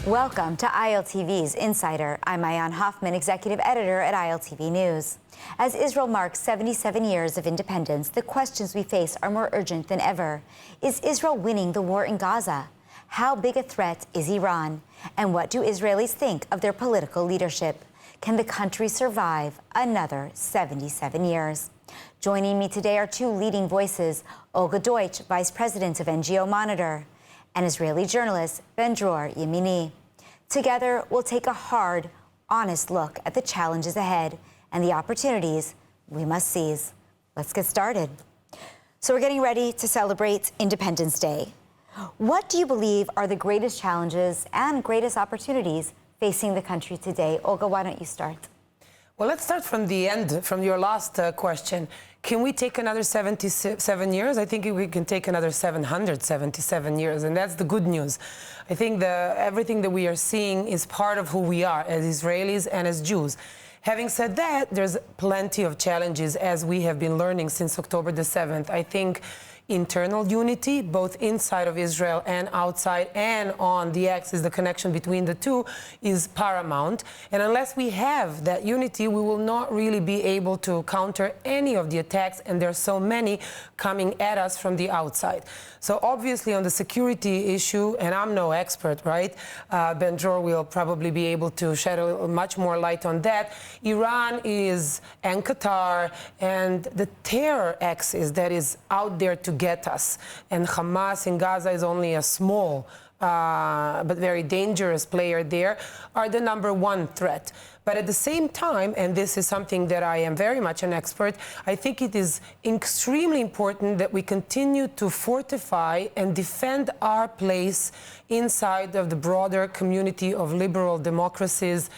Welcome to ILTV's Insider. I'm Maayan Hoffman, executive editor at ILTV News. As Israel marks 77 years of independence, the questions we face are more urgent than ever. Is Israel winning the war in Gaza? How big a threat is Iran? And what do Israelis think of their political leadership? Can the country survive another 77 years? Joining me today are two leading voices, Olga Deutsch, vice president of NGO Monitor, and Israeli journalist Ben-Dror Yemini. Together, we'll take a hard, honest look at the challenges ahead and the opportunities we must seize. Let's get started. So we're getting ready to celebrate Independence Day. What do you believe are the greatest challenges and greatest opportunities facing the country today? Olga, why don't you start? Well, let's start from the end, from your last question. Can we take another 77 years? I think we can take another 777 years, and that's the good news. I think everything that we are seeing is part of who we are as Israelis and as Jews. Having said that, there's plenty of challenges, as we have been learning since October the 7th. I think internal unity, both inside of Israel and outside, and on the axis, the connection between the two, is paramount. And unless we have that unity, we will not really be able to counter any of the attacks, and there are so many coming at us from the outside. So obviously on the security issue, and I'm no expert, right? Ben-Dror will probably be able to shed much more light on that. Iran and Qatar, and the terror axis that is out there to get us. And Hamas in Gaza is only a small but very dangerous player there, are the #1 threat. But at the same time, and this is something that I am very much an expert, I think it is extremely important that we continue to fortify and defend our place inside of the broader community of liberal democracies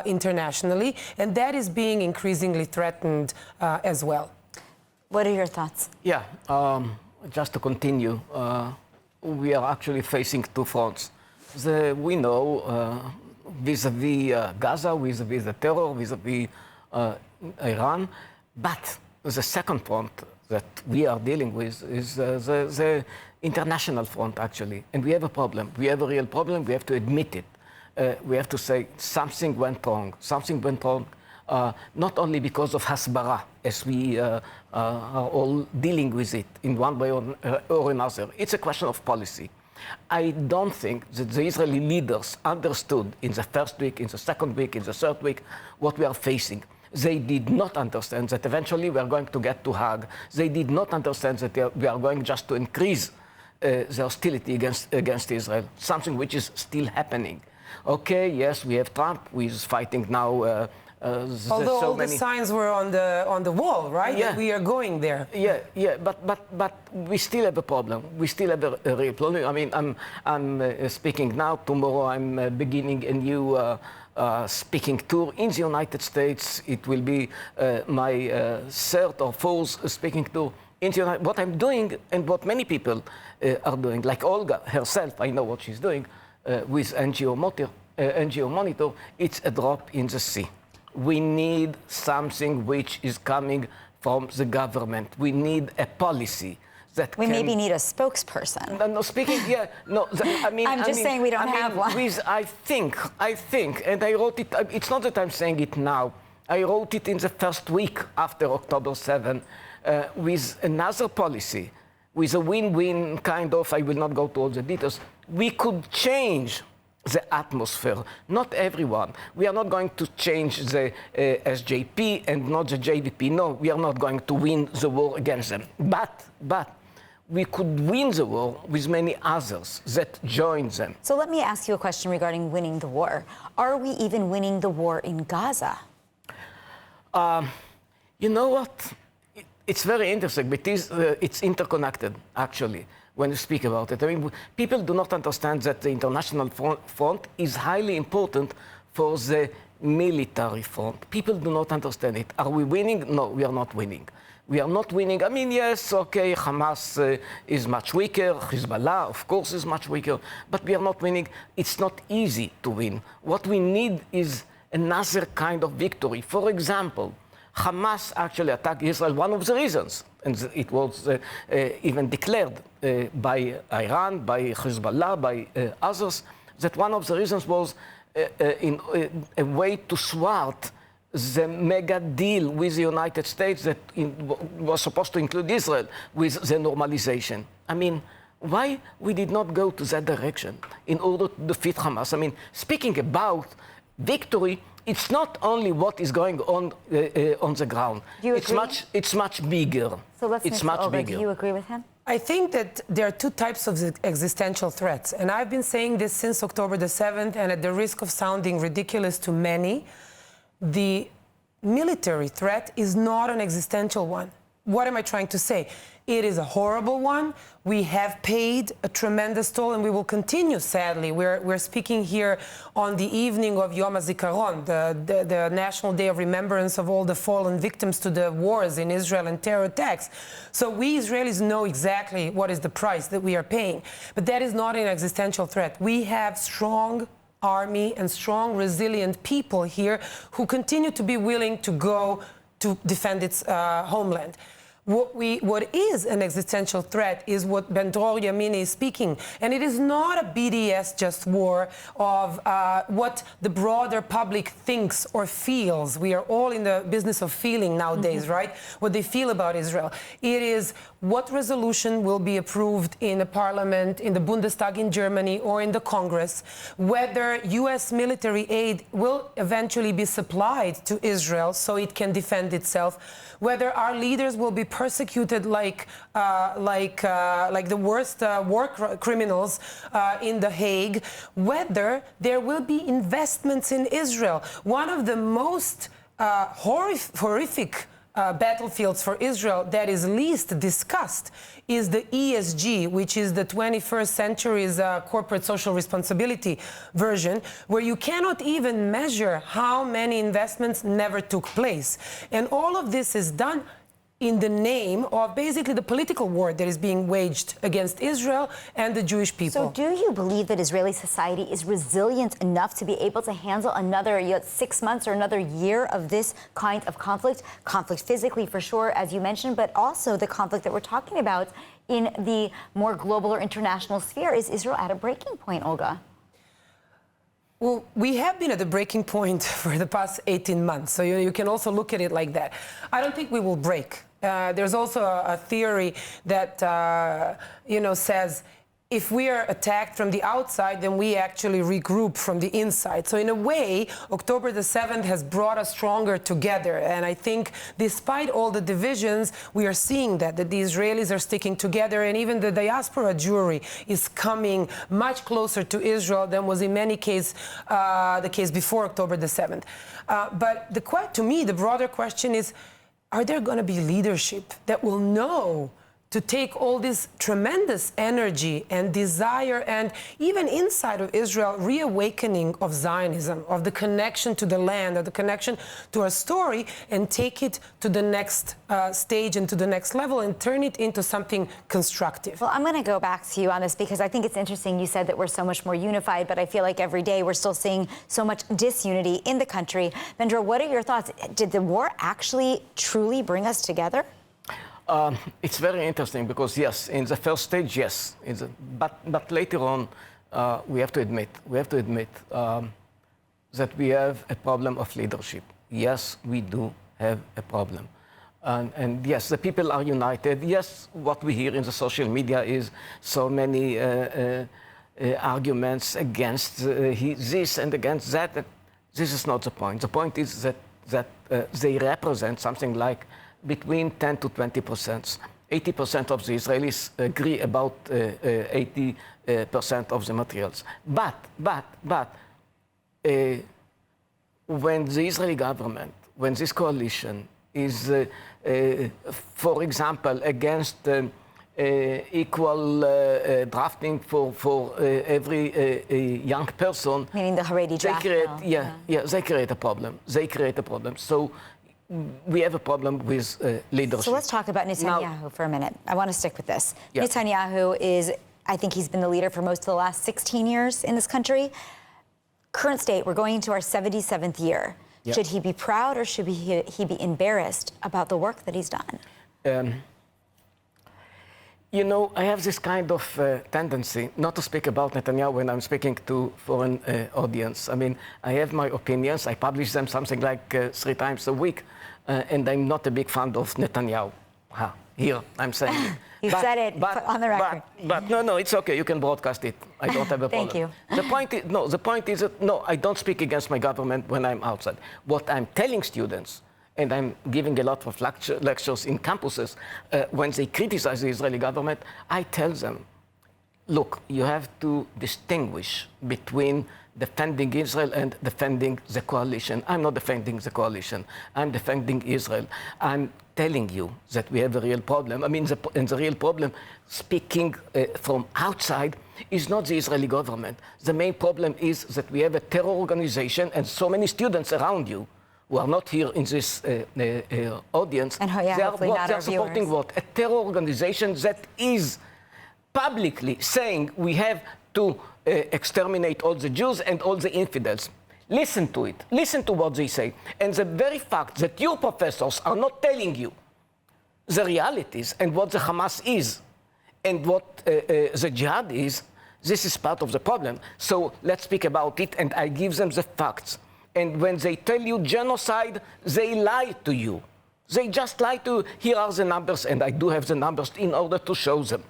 internationally, and that is being increasingly threatened as well. What are your thoughts? Yeah, just to continue, we are actually facing two fronts. We know vis-a-vis Gaza, vis-a-vis the terror, vis-a-vis Iran, but the second front that we are dealing with is the international front, actually. And we have a problem. We have a real problem. We have to admit it. We have to say something went wrong. Something went wrong. Not only because of Hasbara, as we are all dealing with it in one way or another. It's a question of policy. I don't think that the Israeli leaders understood in the first week, in the second week, in the third week, what we are facing. They did not understand that eventually we are going to get to Hague. They did not understand that we are going just to increase the hostility against Israel, something which is still happening. Okay, yes, we have Trump, who is fighting now. Although all the signs were on the wall, right? Yeah. That we are going there. Yeah. But we still have a problem. We still have a real problem. I mean, I'm speaking now. Tomorrow, I'm beginning a new speaking tour in the United States. It will be my third or fourth speaking tour in the United. What I'm doing and what many people are doing, like Olga herself, I know what she's doing with NGO Monitor. It's a drop in the sea. We need something which is coming from the government. We need a policy that we maybe need a spokesperson. No, speaking, yeah, no, I mean... I'm just saying we don't have one. I think, and I wrote it, it's not that I'm saying it now. I wrote it in the first week after October 7, with another policy, with a win-win kind of, I will not go to all the details, we could change the atmosphere. Not everyone. We are not going to change the SJP and not the JVP. No, we are not going to win the war against them. But we could win the war with many others that join them. So let me ask you a question regarding winning the war. Are we even winning the war in Gaza? You know what? It's very interesting because it's interconnected, actually, when you speak about it. I mean, people do not understand that the international front is highly important for the military front. People do not understand it. Are we winning? No, we are not winning. We are not winning. I mean, yes, okay, Hamas is much weaker. Hezbollah, of course, is much weaker. But we are not winning. It's not easy to win. What we need is another kind of victory. For example, Hamas actually attacked Israel. One of the reasons, and it was even declared by Iran, by Hezbollah, by others, that one of the reasons was a way to thwart the mega deal with the United States that was supposed to include Israel with the normalization. I mean, why we did not go to that direction in order to defeat Hamas? I mean, speaking about victory, it's not only what is going on the ground. Do you agree? It's much bigger. So let's it's much bigger. Do you agree with him? I think that there are two types of existential threats, and I've been saying this since October the 7th, and at the risk of sounding ridiculous to many, the military threat is not an existential one. What am I trying to say? It is a horrible one. We have paid a tremendous toll, and we will continue, sadly. We're speaking here on the evening of Yom HaZikaron, the National Day of Remembrance of all the fallen victims to the wars in Israel and terror attacks. So we Israelis know exactly what is the price that we are paying. But that is not an existential threat. We have strong army and strong, resilient people here who continue to be willing to go to defend its homeland. What is an existential threat is what Ben-Dror Yemini is speaking. And it is not a BDS just war of what the broader public thinks or feels. We are all in the business of feeling nowadays, right? What they feel about Israel. It is what resolution will be approved in the parliament, in the Bundestag in Germany, or in the Congress, whether U.S. military aid will eventually be supplied to Israel so it can defend itself, whether our leaders will be persecuted like the worst war criminals in The Hague, whether there will be investments in Israel. One of the most horrific battlefields for Israel that is least discussed is the ESG, which is the 21st century's corporate social responsibility version, where you cannot even measure how many investments never took place. And all of this is done in the name of basically the political war that is being waged against Israel and the Jewish people. So do you believe that Israeli society is resilient enough to be able to handle another 6 months or another year of this kind of conflict? Conflict physically, for sure, as you mentioned, but also the conflict that we're talking about in the more global or international sphere. Is Israel at a breaking point, Olga? Well, we have been at the breaking point for the past 18 months, so you can also look at it like that. I don't think we will break. There's also a theory that, says if we are attacked from the outside, then we actually regroup from the inside. So in a way, October the 7th has brought us stronger together. And I think despite all the divisions, we are seeing that the Israelis are sticking together, and even the diaspora Jewry is coming much closer to Israel than was in many cases the case before October the 7th. But to me, the broader question is, are there going to be leadership that will know to take all this tremendous energy and desire, and even inside of Israel, reawakening of Zionism, of the connection to the land, of the connection to our story, and take it to the next stage and to the next level and turn it into something constructive? Well, I'm going to go back to you on this because I think it's interesting. You said that we're so much more unified, but I feel like every day we're still seeing so much disunity in the country. Ben-Dror, what are your thoughts? Did the war actually truly bring us together? It's very interesting because, yes, in the first stage, yes. But later on, we have to admit that we have a problem of leadership. Yes, we do have a problem. And yes, the people are united. Yes, what we hear in the social media is so many arguments against this and against that. This is not the point. The point is that they represent something like between 10 to 20%. 80% of the Israelis agree about 80% of the materials. But when the Israeli government, when this coalition is, for example, against equal drafting for every young person, meaning the Haredi draft bill. They create a problem. So we have a problem with leadership. So let's talk about Netanyahu for a minute. I want to stick with this. Yeah. Netanyahu I think he's been the leader for most of the last 16 years in this country. Current state, we're going into our 77th year. Yeah. Should he be proud or should he be embarrassed about the work that he's done? You know, I have this kind of tendency not to speak about Netanyahu when I'm speaking to foreign audience. I mean, I have my opinions. I publish them something like 3 times a week, and I'm not a big fan of Netanyahu. Here, I'm saying it. You said it on the record. But no, it's okay. You can broadcast it. I don't have a problem. Thank you. The point is that, no, I don't speak against my government when I'm outside. What I'm telling students, and I'm giving a lot of lectures in campuses, when they criticize the Israeli government, I tell them, look, you have to distinguish between defending Israel and defending the coalition. I'm not defending the coalition. I'm defending Israel. I'm telling you that we have a real problem. I mean, the real problem, speaking from outside, is not the Israeli government. The main problem is that we have a terror organization and so many students around you who are not here in this audience. And they are supporting what? A terror organization that is publicly saying we have to exterminate all the Jews and all the infidels. Listen to it. Listen to what they say. And the very fact that your professors are not telling you the realities and what the Hamas is and what the jihad is, this is part of the problem. So let's speak about it, and I give them the facts. And when they tell you genocide, they lie to you. They just lie to you. Here are the numbers, and I do have the numbers in order to show them.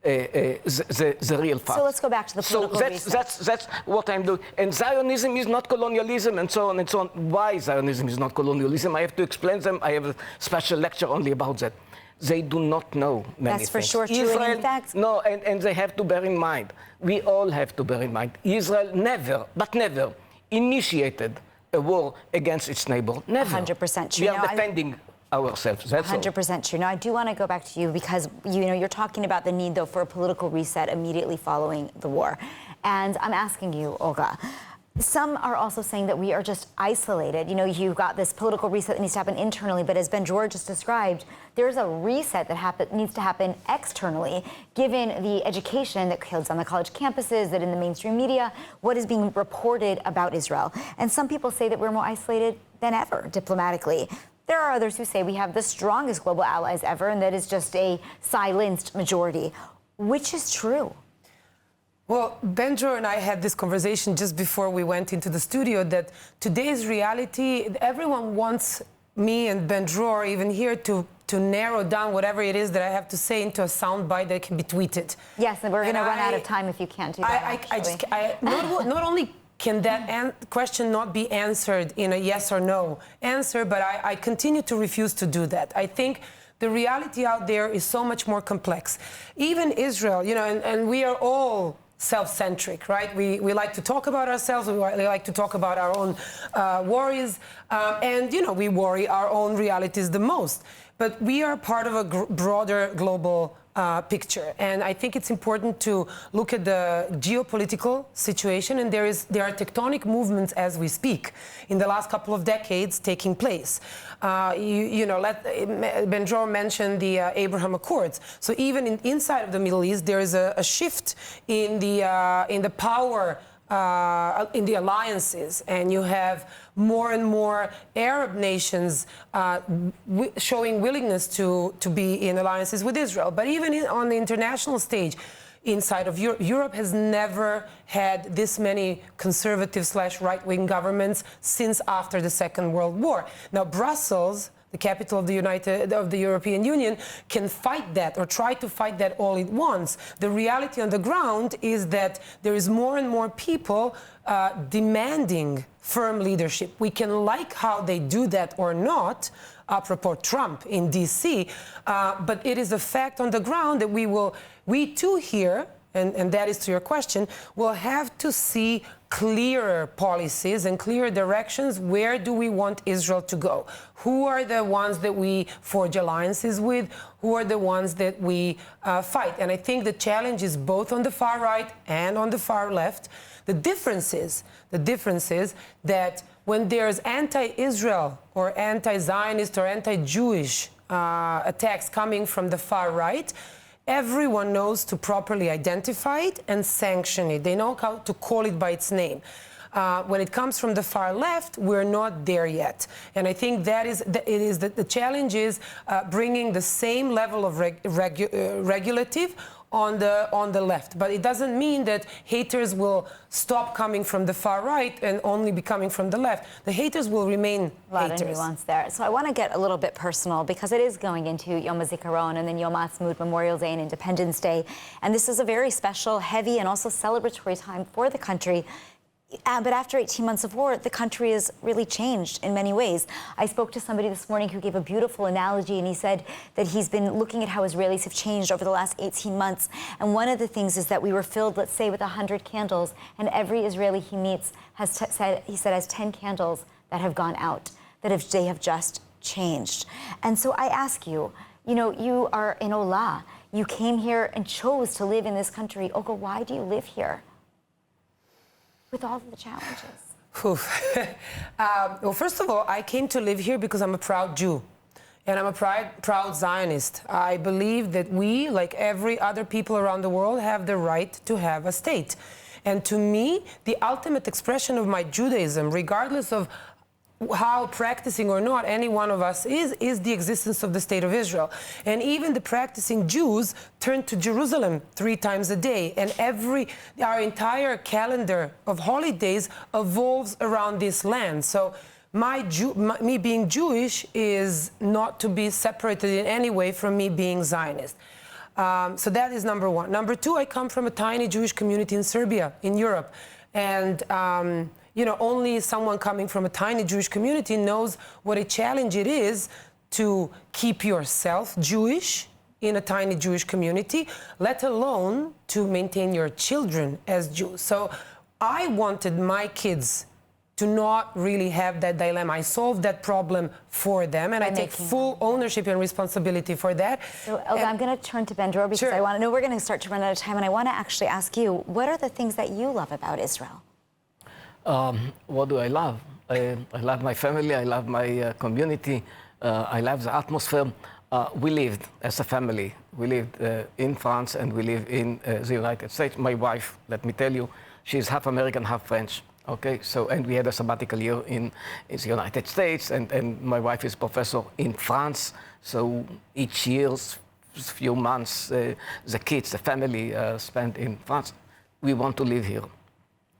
The real fact. So let's go back to the political reset. That's what I'm doing. And Zionism is not colonialism, and so on and so on. Why Zionism is not colonialism? I have to explain them. I have a special lecture only about that. They do not know many That's for things. sure true. And in fact, no, and they have to bear in mind. We all have to bear in mind. Israel never, but never, initiated a war against its neighbor. Never. 100% true. We are defending ourselves. That's 100% true. Now, I do want to go back to you because, you're talking about the need, though, for a political reset immediately following the war. And I'm asking you, Olga, some are also saying that we are just isolated. You've got this political reset that needs to happen internally, but as Ben-Dror just described, there's a reset that needs to happen externally, given the education that kids on the college campuses, that in the mainstream media, what is being reported about Israel. And some people say that we're more isolated than ever diplomatically. There are others who say we have the strongest global allies ever, and that is just a silenced majority. Which is true? Well, Ben-Dror and I had this conversation just before we went into the studio that today's reality, everyone wants me and Ben-Dror, even here, to narrow down whatever it is that I have to say into a soundbite that can be tweeted. Yes, and we're going to run out of time if you can't do that, not only can that question not be answered in a yes or no answer, but I continue to refuse to do that. I think the reality out there is so much more complex. Even Israel, and we are all self-centric, right? We like to talk about ourselves, we like to talk about our own worries, and, we worry our own realities the most. But we are part of a broader global picture. And I think it's important to look at the geopolitical situation, and there are tectonic movements as we speak in the last couple of decades taking place. Ben-Dror mentioned the Abraham Accords. So even inside of the Middle East, there is a shift in the power in the alliances, and you have more and more Arab nations showing willingness to be in alliances with Israel. But even on the international stage, inside of Europe has never had this many conservative/right-wing governments since after the Second World War. Now, Brussels, the capital of the European Union, can fight that or try to fight that all at once. The reality on the ground is that there is more and more people demanding firm leadership. We can like how they do that or not, apropos Trump in D.C., but it is a fact on the ground that we too here, and that is to your question, will have to see clearer policies and clearer directions. Where do we want Israel to go? Who are the ones that we forge alliances with? Who are the ones that we fight? And I think the challenge is both on the far right and on the far left. The difference is that when there's anti-Israel or anti-Zionist or anti-Jewish attacks coming from the far right, everyone knows to properly identify it and sanction it. They know how to call it by its name. When it comes from the far left, we're not there yet. And I think the challenge is bringing the same level of regulative on the left. But it doesn't mean that haters will stop coming from the far right and only be coming from the left. The haters will remain a lot haters. of nuance there. So I want to get a little bit personal because it is going into Yom HaZikaron and then Yom HaAtzmaut, Memorial Day and Independence Day. And this is a very special, heavy, and also celebratory time for the country. But after 18 months of war, the country has really changed in many ways. I spoke to somebody this morning who gave a beautiful analogy, and he said that he's been looking at how Israelis have changed over the last 18 months. And one of the things is that we were filled, let's say, with 100 candles, and every Israeli he meets has has 10 candles that have gone out, they have just changed. And so I ask you, you are in Ola. You came here and chose to live in this country. Olga, why do you live here? With all of the challenges? Well, first of all, I came to live here because I'm a proud Jew. And I'm a proud Zionist. I believe that we, like every other people around the world, have the right to have a state. And to me, the ultimate expression of my Judaism, regardless of how practicing or not any one of us is the existence of the State of Israel. And even the practicing Jews turn to Jerusalem 3 times a day. And our entire calendar of holidays evolves around this land. So me being Jewish is not to be separated in any way from me being Zionist. So that is number one. Number two, I come from a tiny Jewish community in Serbia, in Europe. And only someone coming from a tiny Jewish community knows what a challenge it is to keep yourself Jewish in a tiny Jewish community, let alone to maintain your children as Jews. So I wanted my kids to not really have that dilemma. I solved that problem for them, and I take full ownership and responsibility for that. So, Olga, I'm going to turn to Ben-Dror because Sure. I want to know we're going to start to run out of time, and I want to actually ask you, what are the things that you love about Israel? What do I love? I love my family, I love my community, I love the atmosphere. We lived as a family. We lived in France and we live in the United States. My wife, let me tell you, she's half American, half French. Okay, so, and we had a sabbatical year in the United States, and my wife is professor in France. So each year's few months, the kids, the family spent in France. We want to live here.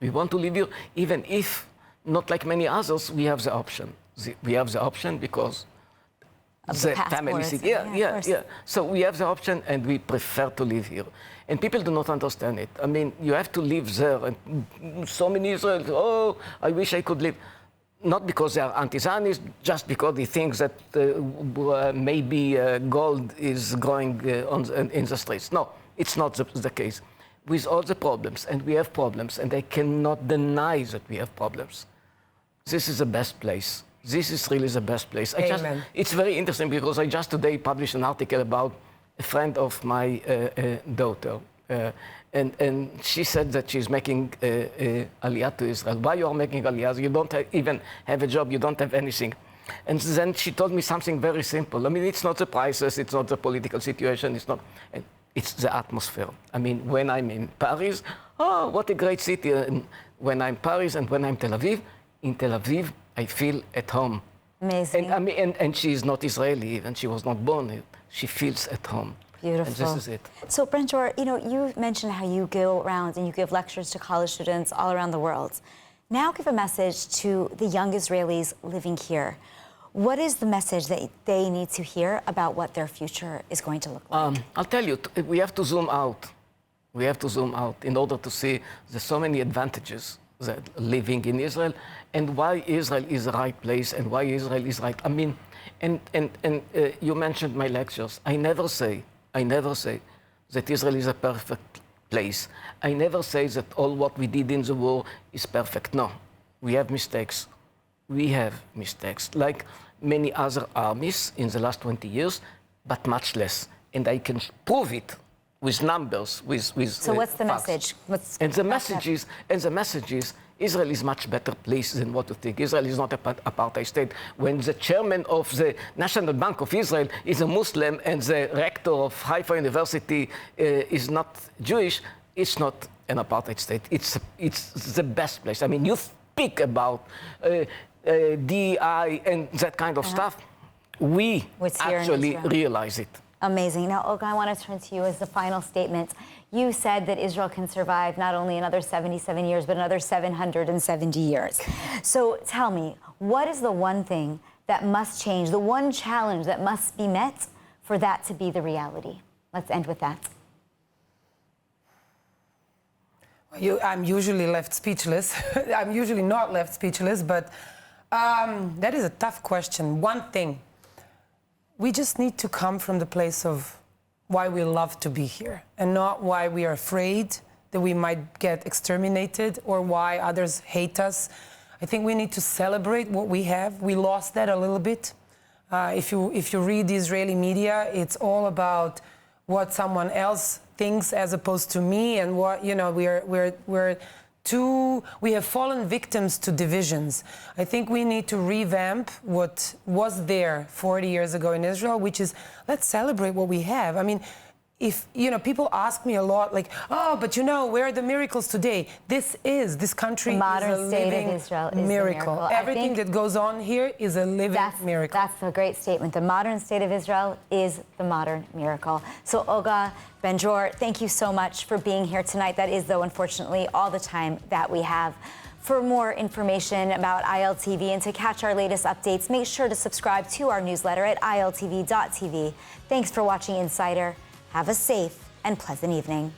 We want to live here, even if, not like many others, we have the option. We have the option because the family. Yeah. So we have the option, and we prefer to live here. And people do not understand it. I mean, you have to live there, and so many Israelis, oh, I wish I could live. Not because they are anti-Zionist, just because they think that maybe gold is growing in the streets. No, it's not the case. With all the problems, and we have problems, and I cannot deny that we have problems. This is the best place. This is really the best place. It's very interesting because I just today published an article about a friend of my daughter. And she said that she's making aliyah to Israel. Why you are making aliyah? You don't even have a job, you don't have anything. And then she told me something very simple. I mean, it's not the prices, it's not the political situation, it's the atmosphere. I mean, when I'm in Paris, oh, what a great city. And when I'm Paris and when I'm Tel Aviv, in Tel Aviv, I feel at home. Amazing. And, I mean, and she is not Israeli, and she was not born here. She feels at home. Beautiful. And this is it. So, Ben-Dror, you mentioned how you go around and you give lectures to college students all around the world. Now give a message to the young Israelis living here. What is the message that they need to hear about what their future is going to look like? I'll tell you, we have to zoom out. We have to zoom out in order to see there's so many advantages that living in Israel and why Israel is the right place and why Israel is right. I mean, and you mentioned my lectures. I never say that Israel is a perfect place. I never say that all what we did in the war is perfect. No, we have mistakes. We have mistakes, like many other armies in the last 20 years, but much less. And I can prove it with numbers, with So what's the facts. message? The message is, Israel is much better place than what you think. Israel is not an apartheid state. When the chairman of the National Bank of Israel is a Muslim and the rector of Haifa University is not Jewish, it's not an apartheid state. It's the best place. I mean, speak about DI and that kind of stuff, we What's here in actually Israel. realize it. Amazing. Now, Olga, I want to turn to you as the final statement. You said that Israel can survive not only another 77 years, but another 770 years. So tell me, what is the one thing that must change, the one challenge that must be met for that to be the reality? Let's end with that. I'm usually left speechless. I'm usually not left speechless, but that is a tough question. One thing, we just need to come from the place of why we love to be here and not why we are afraid that we might get exterminated or why others hate us. I think we need to celebrate what we have. We lost that a little bit. If you read the Israeli media, it's all about what someone else thinks as opposed to me, and what, you know, we have fallen victims to divisions. I think we need to revamp what was there 40 years ago in Israel, which is, let's celebrate what we have. I mean, if, you know, people ask me a lot, like, oh, but you know, where are the miracles today? This country The modern is a state living of Israel is the miracle. miracle. Everything that goes on here is a living miracle. That's a great statement. The modern state of Israel is the modern miracle. So, Olga, Ben-Dror, thank you so much for being here tonight. That is, though, unfortunately, all the time that we have. For more information about ILTV and to catch our latest updates, make sure to subscribe to our newsletter at iltv.tv. Thanks for watching Insider. Have a safe and pleasant evening.